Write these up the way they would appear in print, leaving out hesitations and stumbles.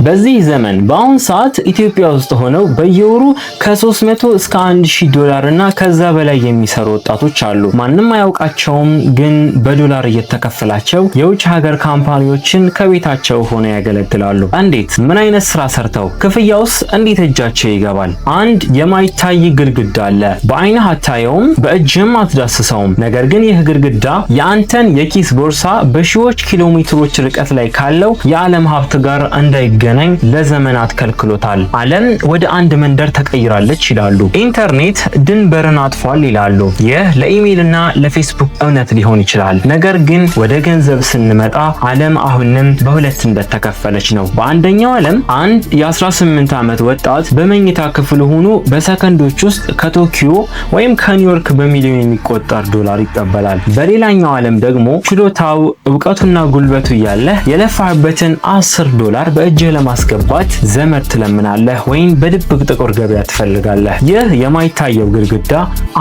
በዚህ ዘመን በአሁን ሰዓት ኢትዮጵያ ውስጥ ሆነው በየወሩ ከ300 እስከ 1000 ዶላር እና ከዛ በላይ የሚሰሩ ወጣቶች አሉ። ማንም አያውቃቸውም፣ ግን በዶላር እየተከፈላቸው የውጭ ሀገር ካምፓኒዎችን ከቤታቸው ሆነው ያገለግላሉ። እንዴት? ምን አይነት ስራ ሰርተው? ክፍያውስ እንዴት እጃቸው ይገባል? አንድ የማይታይ ግድግዳ አለ። በአይንህ አታየውም፣ በእጅህም አትዳስሰውም። ነገር ግን ይህ ግድግዳ የአንተን የኪስ ቦርሳ በሺዎች ኪሎ ሜትሮች ርቀት ላይ ካለው የዓለም ሀብት ጋር እንዳይገናኝ ለዘመናት ከልክሎታል። ዓለም ወደ አንድ መንደር ተቀይራለች ይላሉ። ኢንተርኔት ድንበርን አጥፏል ይላሉ። ይህ ለኢሜይልና ለፌስቡክ እውነት ሊሆን ይችላል። ነገር ግን ወደ ገንዘብ ስንመጣ ዓለም አሁንም በሁለት እንደተከፈለች ነው። በአንደኛው ዓለም አንድ የ18 ዓመት ወጣት በመኝታ ክፍል ሆኖ በሰከንዶች ውስጥ ከቶኪዮ ወይም ከኒውዮርክ በሚሊዮን የሚቆጠር ዶላር ይቀበላል። በሌላኛው ዓለም ደግሞ ችሎታው እውቀቱና ጉልበቱ እያለ የለፋህበትን $10 በእጅህ ለማስገባት ዘመድ ትለምናለህ ወይም በድብቅ ጥቁር ገበያ ትፈልጋለህ። ይህ የማይታየው ግድግዳ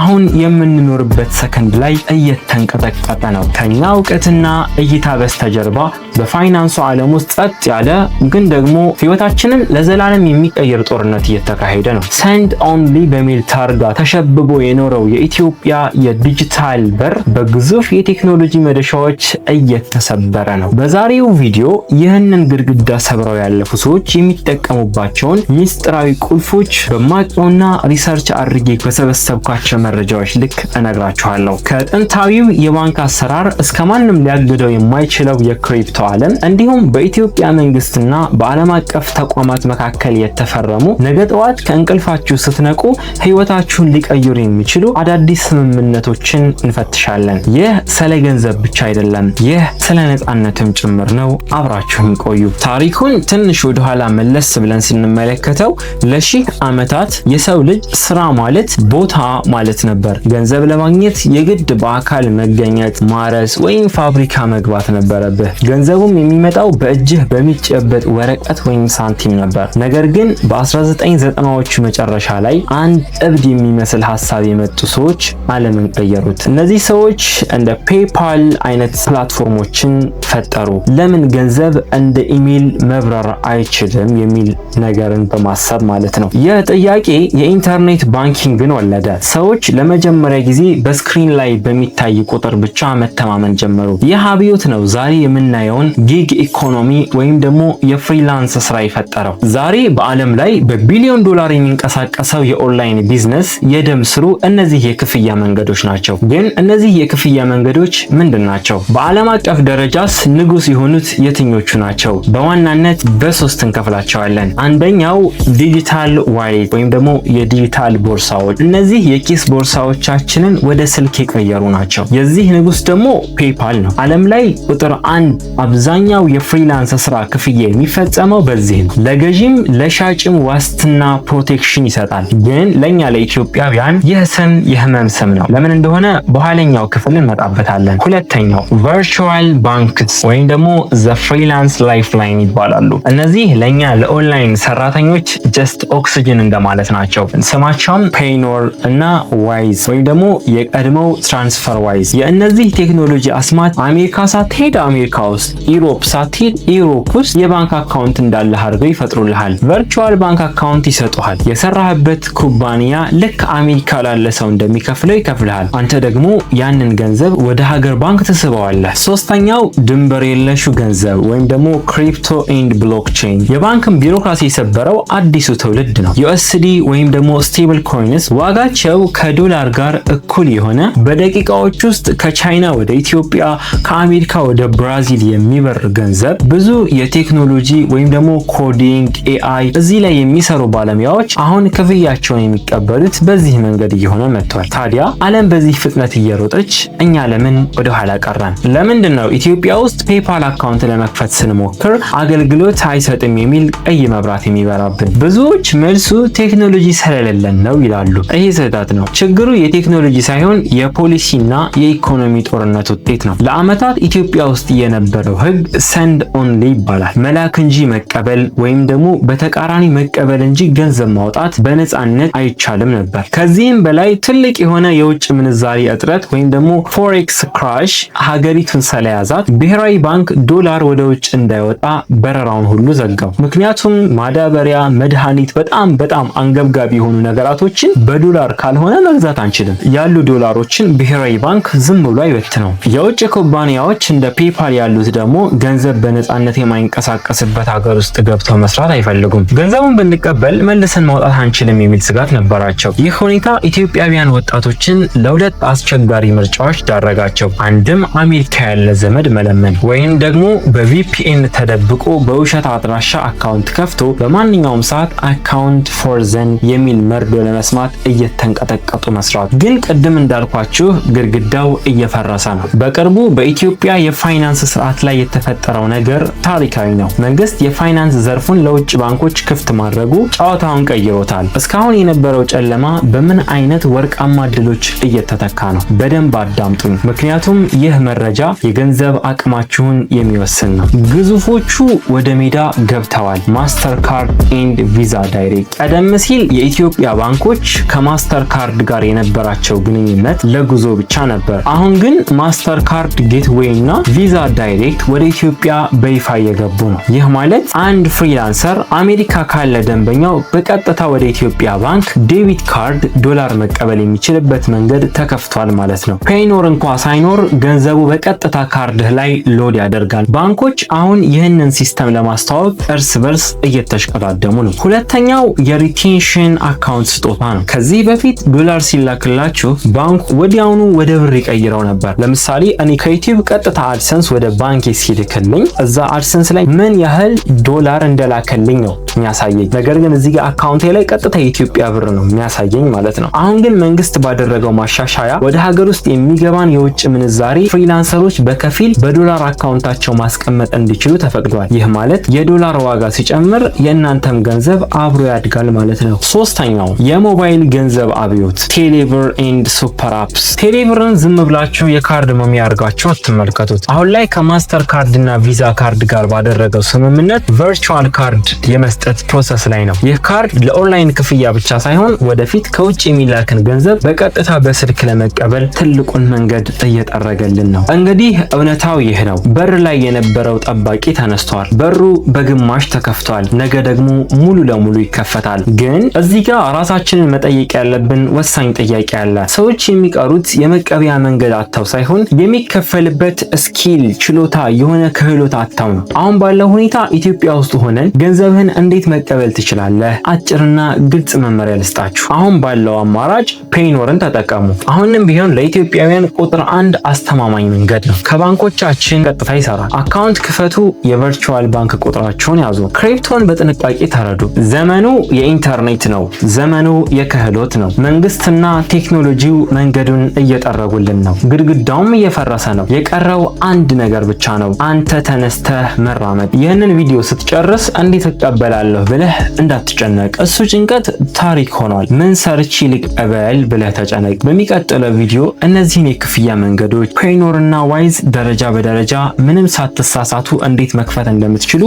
አሁን የምንኖርበት ሰከንድ ላይ እየተንቀጠቀጠ ነው። ከኛ እውቀትና እይታ በስተጀርባ በፋይናንሱ ዓለም ውስጥ ጸጥ ያለ ግን ደግሞ ህይወታችንን ለዘላለም የሚቀይር ጦርነት እየተካሄደ ነው። ሰንድ ኦንሊ በሚል ታርጋ ተሸብቦ የኖረው የኢትዮጵያ የዲጂታል በር በግዙፍ የቴክኖሎጂ መደሻዎች እየተሰበረ ነው። በዛሬው ቪዲዮ ይህንን ግድግዳ ሰብረው ያለፉ ሰዎች የሚጠቀሙባቸውን ሚስጥራዊ ቁልፎች በማቀውና ሪሰርች አድርጌ በሰበሰብኳቸው መረጃዎች ልክ እነግራችኋለሁ። ከጥንታዊው የባንክ አሰራር እስከ ማንም ሊያግደው የማይችለው የክሪፕቶ ዓለም እንዲሁም በኢትዮጵያ መንግስትና በዓለም አቀፍ ተቋማት መካከል የተፈረሙ ነገ ጠዋት ከእንቅልፋችሁ ስትነቁ ህይወታችሁን ሊቀይሩ የሚችሉ አዳዲስ ስምምነቶችን እንፈትሻለን። ይህ ስለ ገንዘብ ብቻ አይደለም፣ ይህ ስለ ነፃነትም ጭምር ነው። አብራችሁን ቆዩ። ታሪኩን ትንሽ ወደ ኋላ መለስ ብለን ስንመለከተው ለሺህ ዓመታት የሰው ልጅ ስራ ማለት ቦታ ማለት ነበር። ገንዘብ ለማግኘት የግድ በአካል መገኘት፣ ማረስ ወይም ፋብሪካ መግባት ነበረብህ። ገንዘቡም የሚመጣው በእጅህ በሚጨበጥ ወረቀት ወይም ሳንቲም ነበር። ነገር ግን በ1990ዎቹ መጨረሻ ላይ አንድ እብድ የሚመስል ሐሳብ የመጡ ሰዎች ዓለምን ቀየሩት። እነዚህ ሰዎች እንደ ፔፓል አይነት ፕላትፎርሞችን ፈጠሩ። ለምን ገንዘብ እንደ ኢሜል መብረር አይችልም የሚል ነገርን በማሰብ ማለት ነው። ይህ ጥያቄ የኢንተርኔት ባንኪንግን ወለደ። ሰዎች ለመጀመሪያ ጊዜ በስክሪን ላይ በሚታይ ቁጥር ብቻ መተማመን ጀመሩ። ይህ አብዮት ነው ዛሬ የምናየውን ጊግ ኢኮኖሚ ወይም ደግሞ የፍሪላንስ ስራ የፈጠረው። ዛሬ በዓለም ላይ በቢሊዮን ዶላር የሚንቀሳቀሰው የኦንላይን ቢዝነስ የደም ስሩ እነዚህ የክፍያ መንገዶች ናቸው። ግን እነዚህ የክፍያ መንገዶች ምንድን ናቸው? በዓለም አቀፍ ደረጃስ ንጉስ የሆኑት የትኞቹ ናቸው? በዋናነት በሶስት እንከፍላቸዋለን። አንደኛው ዲጂታል ዋሌት ወይም ደግሞ የዲጂታል ቦርሳዎች። እነዚህ የኪስ ቦርሳዎቻችንን ወደ ስልክ የቀየሩ ናቸው። የዚህ ንጉስ ደግሞ ፔፓል ነው። ዓለም ላይ ቁጥር 1 አብዛኛው የፍሪላንስ ስራ ክፍያ የሚፈጸመው በዚህ ነው። ለገዢም ለሻጭም ዋስትና ፕሮቴክሽን ይሰጣል። ግን ለኛ ለኢትዮጵያውያን ይህ ስም የህመም ስም ነው። ለምን እንደሆነ በኋለኛው ክፍል እንመጣበታለን። ሁለተኛው ቨርቹዋል ባንክስ ወይም ደግሞ ዘ ፍሪላንስ ላይፍላይን ይባላሉ። እነዚህ ለኛ ለኦንላይን ሰራተኞች ጀስት ኦክሲጅን እንደማለት ናቸው። ስማቸውም ፔይኖር እና ዋይዝ ወይም ደግሞ የቀድሞው ትራንስፈር ዋይዝ። የእነዚህ ቴክኖሎጂ አስማት አሜሪካ ሳትሄድ አሜሪካ ውስጥ፣ ኢሮፕ ሳትሄድ ኢሮፕ ውስጥ የባንክ አካውንት እንዳለ አድርገው ይፈጥሩልሃል። ቨርቹዋል ባንክ አካውንት ይሰጡሃል። የሰራህበት ኩባንያ ልክ አሜሪካ ላለ ሰው እንደሚከፍለው ይከፍልሃል። አንተ ደግሞ ያንን ገንዘብ ወደ ሀገር ባንክ ትስበዋለህ። ሶስተኛው ድንበር የለሹ ገንዘብ ወይም ደግሞ ክሪፕቶ ኤንድ ብሎክቼን። የባንክን ቢሮክራሲ የሰበረው አዲሱ ትውልድ ነው። ዩኤስዲ ወይም ደግሞ ስቴብል ኮይንስ ዋጋቸው ከዶላር ጋር እኩል የሆነ በደቂቃዎች ውስጥ ከቻይና ወደ ኢትዮጵያ ከአሜሪካ ወደ ብራዚል የሚበር ገንዘብ። ብዙ የቴክኖሎጂ ወይም ደግሞ ኮዲንግ፣ ኤአይ እዚህ ላይ የሚሰሩ ባለሙያዎች አሁን ክፍያቸውን የሚቀበሉት በዚህ መንገድ እየሆነ መጥቷል። ታዲያ ዓለም በዚህ ፍጥነት እየሮጠች እኛ ለምን ወደ ኋላ ቀረን? ለምንድን ነው ኢትዮጵያ ውስጥ ፔፓል አካውንት ለመክፈት ስንሞክር አገልግሎት አይሰጥም የሚል ቀይ መብራት የሚበራብን? ብዙዎች መልሱ ቴክኖሎጂ ስለሌለን ነው ይላሉ። ይህ ስህተት ነው። ችግሩ የቴክኖሎጂ ሳይሆን የፖሊሲና የኢኮኖሚ ጦርነት ውጤት ነው። ለዓመታት ኢትዮጵያ ውስጥ የነበረው ህግ ሰንድ ኦንሊ ይባላል። መላክ እንጂ መቀበል ወይም ደግሞ በተቃራኒ መቀበል እንጂ ገንዘብ ማውጣት በነፃነት አይቻልም ነበር። ከዚህም በላይ ትልቅ የሆነ የውጭ ምንዛሪ እጥረት ወይም ደግሞ ፎሬክስ ክራሽ ሀገሪቱ ሀገሪቱን ስለያዛት ብሔራዊ ባንክ ዶላር ወደ ውጭ እንዳይወጣ በረራውን ሁሉ ዘጋው። ምክንያቱም ማዳበሪያ፣ መድኃኒት፣ በጣም አንገብጋቢ የሆኑ ነገራቶችን በዶላር ካልሆነ መግዛት አንችልም። ያሉ ዶላሮችን ብሔራዊ ባንክ ዝም ብሎ አይበትነው። የውጭ ኩባንያዎች እንደ ፔፓል ያሉት ደግሞ ገንዘብ በነፃነት የማይንቀሳቀስበት ሀገር ውስጥ ገብተው መስራት አይፈልጉም። ገንዘቡን ብንቀበል መልሰን ማውጣት አንችልም የሚል ስጋት ነበራቸው። ይህ ሁኔታ ኢትዮጵያውያን ወጣቶችን ለሁለት አስቸጋሪ ምርጫዎች ዳረጋቸው። አንድም አሜሪካ ያለ ዘመድ መለመን ወይም ደግሞ በቪፒኤን ተደብቆ በውሸት አድራሻ አካውንት ከፍቶ በማንኛውም ሰዓት አካውንት ፎርዘን የሚል መርዶ ለመስማት እየተንቀጠቀጡ መስራት። ግን ቅድም እንዳልኳችሁ ግድግዳው እየፈረሰ ነው። በቅርቡ በኢትዮጵያ የፋይናንስ ስርዓት ላይ የተፈጠረው ነገር ታሪካዊ ነው። መንግስት የፋይናንስ ዘርፉን ለውጭ ባንኮች ክፍት ማድረጉ ጨዋታውን ቀይሮታል። እስካሁን የነበረው ጨለማ በምን አይነት ወርቃማ ድሎች እየተተካ ነው? በደንብ አዳምጡኝ፣ ምክንያቱም ይህ መረጃ የገንዘብ አቅማችሁን የሚወስን ነው። ግዙፎቹ ወደ ሜዳ ገብተዋል። ማስተር ካርድ ኤንድ ቪዛ ዳይሬክት። ቀደም ሲል የኢትዮጵያ ባንኮች ከማስተር ካርድ ጋር የነበራቸው ግንኙነት ለጉዞ ብቻ ነበር። አሁን ግን ማስተር ካርድ ጌትዌይ እና ቪዛ ዳይሬክት ወደ ኢትዮጵያ በይፋ እየገቡ ነው። ይህ ማለት አንድ ፍሪላንሰር አሜሪካ ካለ ደንበኛው በቀጥታ ወደ ኢትዮጵያ ባንክ ዴቢት ካርድ ዶላር መቀበል የሚችልበት መንገድ ተከፍቷል ማለት ነው። ፔይኖር እንኳ ሳይኖር ገንዘቡ በቀጥታ ካርድህ ላይ ሎድ ያደርጋል። ባንኮች አሁን ይህንን ሲስተም ለማስተዋወቅ እርስ በርስ እየተሽቀዳደሙ ነው። ሁለተኛው የሪቴንሽን አካውንት ስጦታ ነው። ከዚህ በፊት ዶላር ሲላክላችሁ ባንኩ ወዲያውኑ ወደ ብር ይቀይረው ነበር። ለምሳሌ እኔ ከዩቲዩብ ቀጥታ አድሰንስ ወደ ባንክ ሲልክልኝ እዛ አድሰንስ ላይ ምን ያህል ዶላር እንደላከልኝ ነው የሚያሳየኝ። ነገር ግን እዚህ ጋር አካውንቴ ላይ ቀጥታ የኢትዮጵያ ብር ነው የሚያሳየኝ ማለት ነው። አሁን ግን መንግስት ባደረገው ማሻሻያ ወደ ሀገር ውስጥ የሚገባን የውጭ ምንዛሬ ፍሪላንሰሮች በከፊል በዶላር አካውንታቸው ማስቀመጥ እንዲችሉ ተፈቅዷል። ይህ ማለት የዶላር ዋጋ ሲጨምር የእናንተም ገንዘብ አብሮ ያድጋል ማለት ነው። ሶስተኛው የሞባይል ገንዘብ አብዮት ቴሌብር ኤንድ ሱፐር አፕስ። ቴሌብርን ዝም ብላችሁ የካርድ መሙያ አድርጋችሁ አትመልከቱት። አሁን ላይ ከማስተር ካርድ እና ቪዛ ካርድ ጋር ባደረገው ስምምነት ቨርቹዋል ካርድ የመስጠት ፕሮሰስ ላይ ነው። ይህ ካርድ ለኦንላይን ክፍያ ብቻ ሳይሆን ወደፊት ከውጭ የሚላክን ገንዘብ በቀጥታ በስልክ ለመቀበል ትልቁን መንገድ እየጠረገልን ነው። እንግዲህ እውነታው ይህ ነው። በር ላይ የነበረው ጠባቂ ተነስቷል። በሩ በግማሽ ተከፍቷል። ነገ ደግሞ ሙሉ ለሙሉ ይከፈታል። ግን እዚህ ጋር ራሳችንን መጠየቅ ያለብን ወሳኝ ጥያቄ አለ። ሰዎች የሚቀሩት የመቀበያ መንገድ አጥተው ሳይሆን የሚከፈልበት ስኪል፣ ችሎታ፣ የሆነ ክህሎት አጥተው ነው። አሁን ባለው ሁኔታ ኢትዮጵያ ውስጥ ሆነን ገንዘብህን እንዴት መቀበል ትችላለህ? አጭርና ግልጽ መመሪያ ልስጣችሁ። አሁን ባለው አማራጭ ፔይኖርን ተጠቀሙ። አሁንም ቢሆን ለኢትዮጵያውያን ቁጥር 1 አስተማማኝ መንገድ ነው። ከባንኮቻችን ቀጥታ ይሰራል። አካውንት ክፈቱ፣ የቨርቹዋል ባንክ ቁጥራቸውን ያዙ። ክሪፕቶን በጥንቃቄ ተረዱ። ዘመኑ የኢንተርኔት ነው። ዘመኑ የክህሎት ነው። መንግስትና ቴክኖሎጂው መንገዱን እየጠረጉልን ነው። ግድግዳውም እየፈረሰ ነው። የቀረው አንድ ነገር ብቻ ነው፣ አንተ ተነስተህ መራመድ። ይህንን ቪዲዮ ስትጨርስ እንዴት እቀበላለሁ ብለህ እንዳትጨነቅ። እሱ ጭንቀት ታሪክ ሆኗል። ምን ሰርች ልቀበል ብለህ ተጨነቅ። በሚቀጥለው ቪዲዮ እነዚህን የክፍያ መንገዶች ፔይኖር እና ዋይዝ ደረጃ በደረጃ ምንም ሳትሳሳቱ እንዴት መክፈት እንደምትችሉ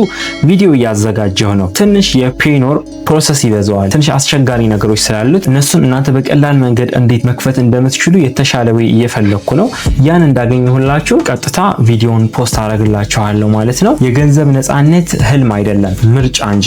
ቪዲዮ እያዘጋጀሁ ነው። ትንሽ የፔይኖር ፕሮሰስ ይበዛዋል። ትንሽ አስቸጋሪ ነገሮች ስላሉት እነሱን እናንተ በቀላል መንገድ እንዴት መክፈት እንደምትችሉ የተሻለ ወይ እየፈለኩ ነው። ያን እንዳገኘሁላችሁ ቀጥታ ቪዲዮውን ፖስት አደርግላችኋለሁ ማለት ነው። የገንዘብ ነፃነት ህልም አይደለም፣ ምርጫ እንጂ።